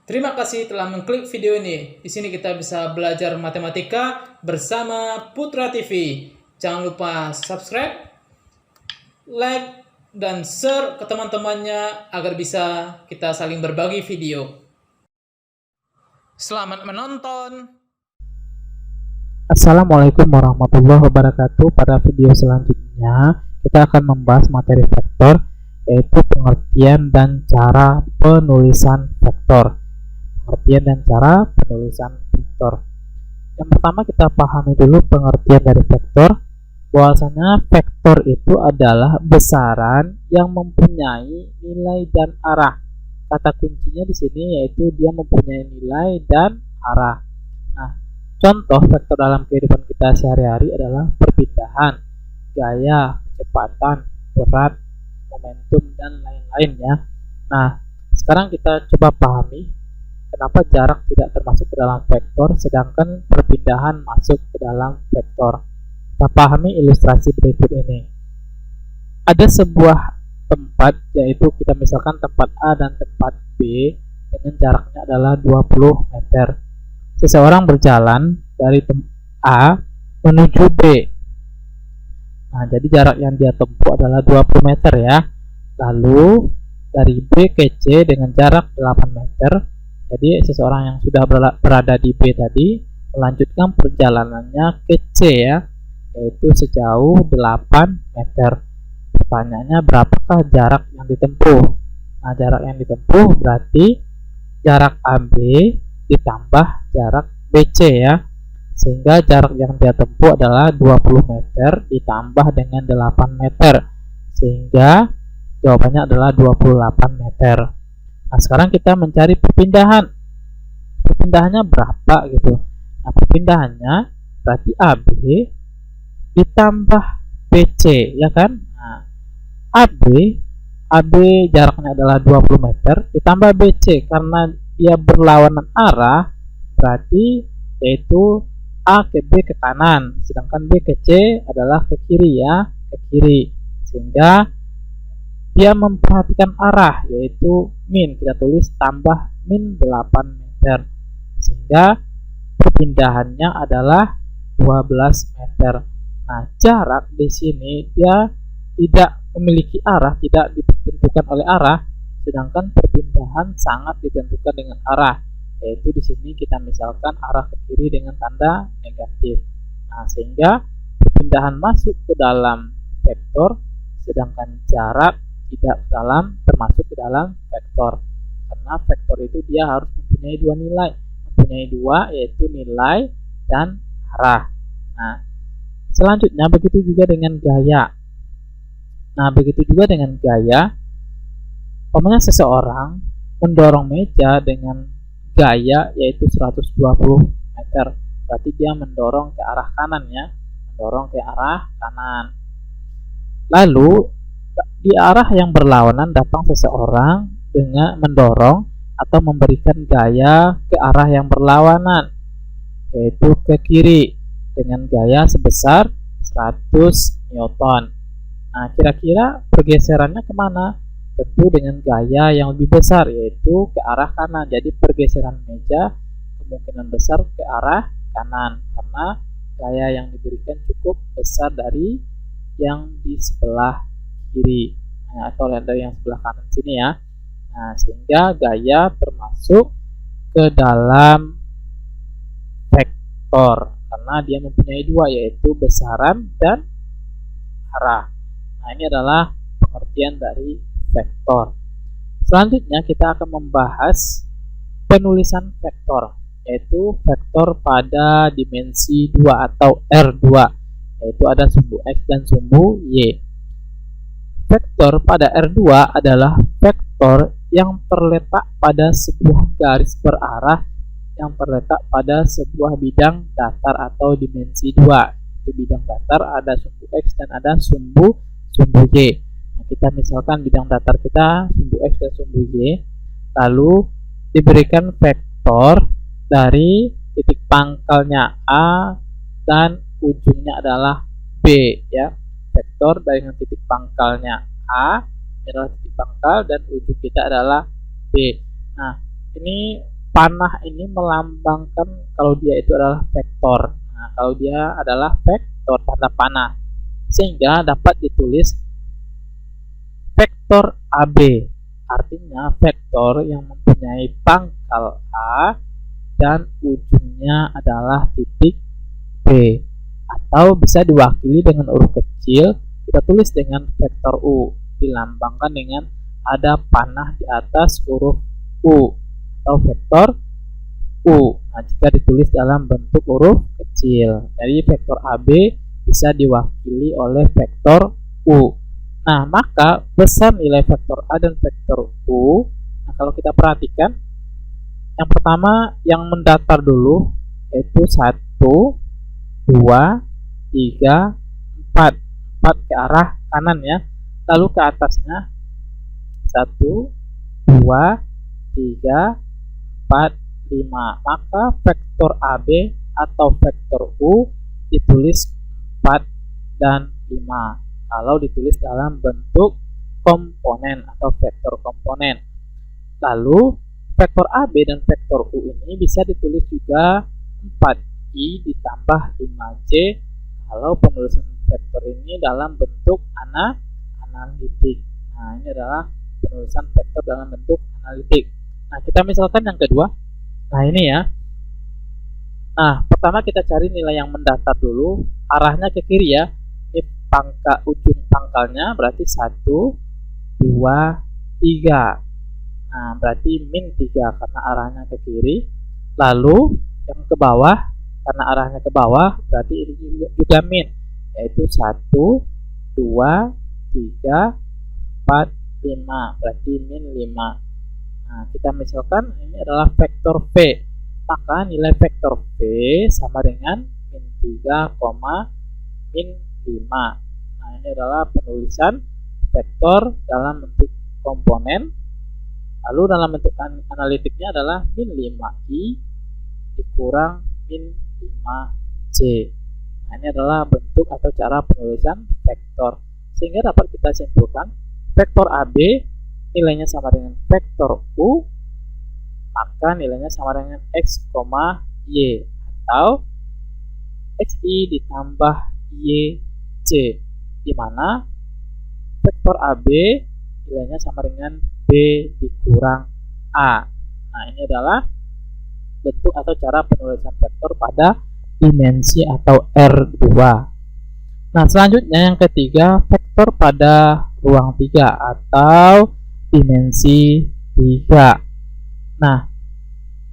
Terima kasih telah mengklik video ini. Di sini kita bisa belajar matematika bersama Putra TV. Jangan lupa subscribe, like, dan share ke teman-temannya agar bisa kita saling berbagi video. Selamat menonton. Assalamualaikum warahmatullahi wabarakatuh. Pada video selanjutnya kita akan membahas materi vektor, yaitu pengertian dan cara penulisan vektor. Yang pertama kita pahami dulu pengertian dari vektor. Bahwasanya vektor itu adalah besaran yang mempunyai nilai dan arah. Kata kuncinya di sini yaitu dia mempunyai nilai dan arah. Nah, contoh vektor dalam kehidupan kita sehari-hari adalah perpindahan, gaya, kecepatan, berat, momentum, dan lain-lainnya. Nah, sekarang kita coba pahami kenapa jarak tidak termasuk ke dalam vektor sedangkan perpindahan masuk ke dalam vektor. Kita pahami ilustrasi berikut ini. Ada sebuah tempat, yaitu kita misalkan tempat A dan tempat B dengan jaraknya adalah 20 meter. Seseorang berjalan dari A menuju B. Nah, jadi jarak yang dia tempuh adalah 20 meter ya. Lalu dari B ke C dengan jarak 8 meter. Jadi seseorang yang sudah berada di B tadi melanjutkan perjalanannya ke C ya, yaitu sejauh 8 meter. Pertanyaannya, berapakah jarak yang ditempuh? Nah, jarak yang ditempuh berarti jarak AB ditambah jarak BC ya. Sehingga jarak yang dia tempuh adalah 20 meter ditambah dengan 8 meter. Sehingga jawabannya adalah 28 meter. Nah, sekarang kita mencari perpindahan. Perpindahannya berapa gitu. Nah, perpindahannya berarti AB ditambah BC ya kan. Nah, AB jaraknya adalah 20 meter ditambah BC karena dia berlawanan arah, berarti yaitu A ke B ke kanan, sedangkan B ke C adalah ke kiri ya, ke kiri. Sehingga dia memperhatikan arah, yaitu min, kita tulis tambah min 8 meter. Sehingga perpindahannya adalah 12 meter. Nah, jarak di sini dia tidak memiliki arah, tidak ditentukan oleh arah, sedangkan perpindahan sangat ditentukan dengan arah, yaitu di sini kita misalkan arah ke kiri dengan tanda negatif. Nah, sehingga perpindahan masuk ke dalam vektor, sedangkan jarak tidak termasuk ke dalam vektor. Karena vektor itu dia harus mempunyai dua nilai, yaitu nilai dan arah. Nah, selanjutnya begitu juga dengan gaya. Umpamanya seseorang mendorong meja dengan gaya yaitu 120 meter. Berarti dia mendorong ke arah kanan ya, Lalu di arah yang berlawanan datang seseorang dengan mendorong atau memberikan gaya ke arah yang berlawanan, yaitu ke kiri dengan gaya sebesar 100 Newton. Nah, kira-kira pergeserannya kemana? Tentu dengan gaya yang lebih besar, yaitu ke arah kanan. Jadi pergeseran meja kemungkinan besar ke arah kanan, karena gaya yang diberikan cukup besar dari yang di sebelah kiri, atau dari yang sebelah kanan sini ya. Nah, sehingga gaya termasuk ke dalam vektor karena dia mempunyai dua, yaitu besaran dan arah. Nah, ini adalah pengertian dari vektor. Selanjutnya kita akan membahas penulisan vektor, yaitu vektor pada dimensi 2 atau R2, yaitu ada sumbu X dan sumbu Y. Vektor pada R2 adalah vektor yang terletak pada sebuah garis berarah yang terletak pada sebuah bidang datar atau dimensi 2. Itu bidang datar, ada sumbu X dan ada sumbu Y. Nah, kita misalkan bidang datar kita sumbu X dan sumbu Y, lalu diberikan vektor dari titik pangkalnya A dan ujungnya adalah B ya. Vektor dengan titik pangkalnya A adalah titik pangkal dan ujung kita adalah B. Nah, ini panah ini melambangkan kalau dia itu adalah vektor. Nah, kalau dia adalah vektor tanda panah, sehingga dapat ditulis vektor AB. Artinya vektor yang mempunyai pangkal A dan ujungnya adalah titik B. Atau bisa diwakili dengan huruf kecil, kita tulis dengan vektor U, dilambangkan dengan ada panah di atas huruf U atau vektor U. Nah, jika ditulis dalam bentuk huruf kecil, jadi vektor AB bisa diwakili oleh vektor U. Nah, maka besar nilai vektor A dan vektor U. Nah, kalau kita perhatikan, yang pertama yang mendatar dulu yaitu 1, 2, 3, 4. 4 ke arah kanan ya. Lalu ke atasnya 1, 2, 3, 4, 5. Maka vektor AB atau vektor U ditulis 4 dan 5 kalau ditulis dalam bentuk komponen atau vektor komponen. Lalu vektor AB dan vektor U ini bisa ditulis juga 4i ditambah 5j kalau penulisan vektor ini dalam bentuk analitik. Nah, ini adalah penulisan vektor dalam bentuk analitik. Nah, kita misalkan yang kedua. Nah, ini ya. Nah, pertama kita cari nilai yang mendatar dulu, arahnya ke kiri ya. Ini ujung pangkalnya berarti 1, 2, 3. Nah, berarti min 3 karena arahnya ke kiri. Lalu yang ke bawah, karena arahnya ke bawah, berarti ini juga min, yaitu 1, 2, 3, 4, 5. Berarti min 5. Nah, kita misalkan ini adalah vektor V. Maka nilai vektor V sama dengan min 3, min 5. Nah, ini adalah penulisan vektor dalam bentuk komponen. Lalu dalam bentuk analitiknya adalah min 5i dikurang min 5j. Nah, ini adalah bentuk atau cara penulisan vektor. Sehingga dapat kita simpulkan vektor AB nilainya sama dengan vektor U, maka nilainya sama dengan x, y atau xi ditambah yj, di mana vektor AB nilainya sama dengan b dikurang a. Nah, ini adalah bentuk atau cara penulisan vektor pada dimensi atau R2. Nah, selanjutnya yang ketiga, vektor pada ruang 3 atau dimensi 3. Nah,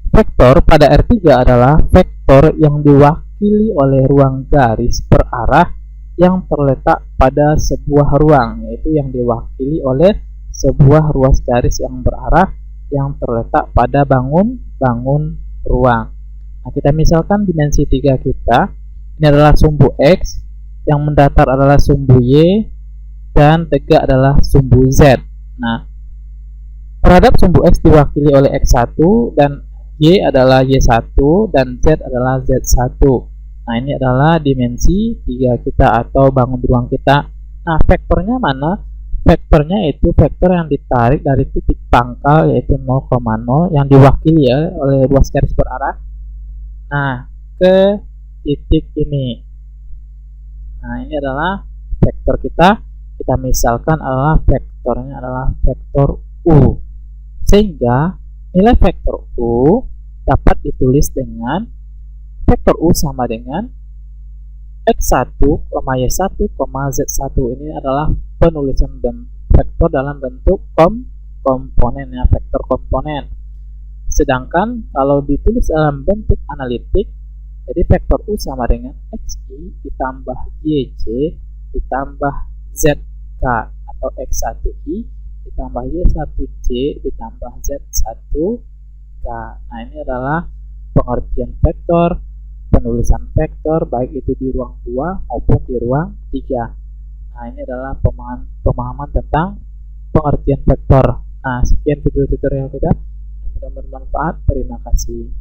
vektor pada R3 adalah vektor yang diwakili oleh ruang garis per arah yang terletak pada sebuah ruang, yaitu yang diwakili oleh sebuah ruas garis yang berarah yang terletak pada bangun ruang. Nah, kita misalkan dimensi 3 kita, ini adalah sumbu X, yang mendatar adalah sumbu Y, dan tegak adalah sumbu Z. Nah, terhadap sumbu X diwakili oleh X1 dan Y adalah Y1 dan Z adalah Z1. Nah, ini adalah dimensi 3 kita atau bangun ruang kita. Nah, vektornya mana? Vektornya itu vektor yang ditarik dari titik pangkal yaitu 0,0 yang diwakili ya oleh ruas garis berarah. Nah, ke titik ini. Nah, ini adalah vektor kita. Kita misalkan adalah vektornya adalah vektor U. Sehingga nilai vektor U dapat ditulis dengan vektor U sama dengan X1, Y1, Z1. Ini adalah penulisan vektor dalam bentuk komponen ya, vektor komponen. Sedangkan kalau ditulis dalam bentuk analitik, jadi vektor U sama dengan XI ditambah YJ ditambah ZK atau X1I ditambah Y1J ditambah Z1K. Nah, ini adalah pengertian vektor, penulisan vektor baik itu di ruang 2 maupun di ruang 3. Nah, ini adalah pemahaman tentang pengertian vektor. Nah, sekian video tutorial kita, mudah-mudahan bermanfaat. Terima kasih.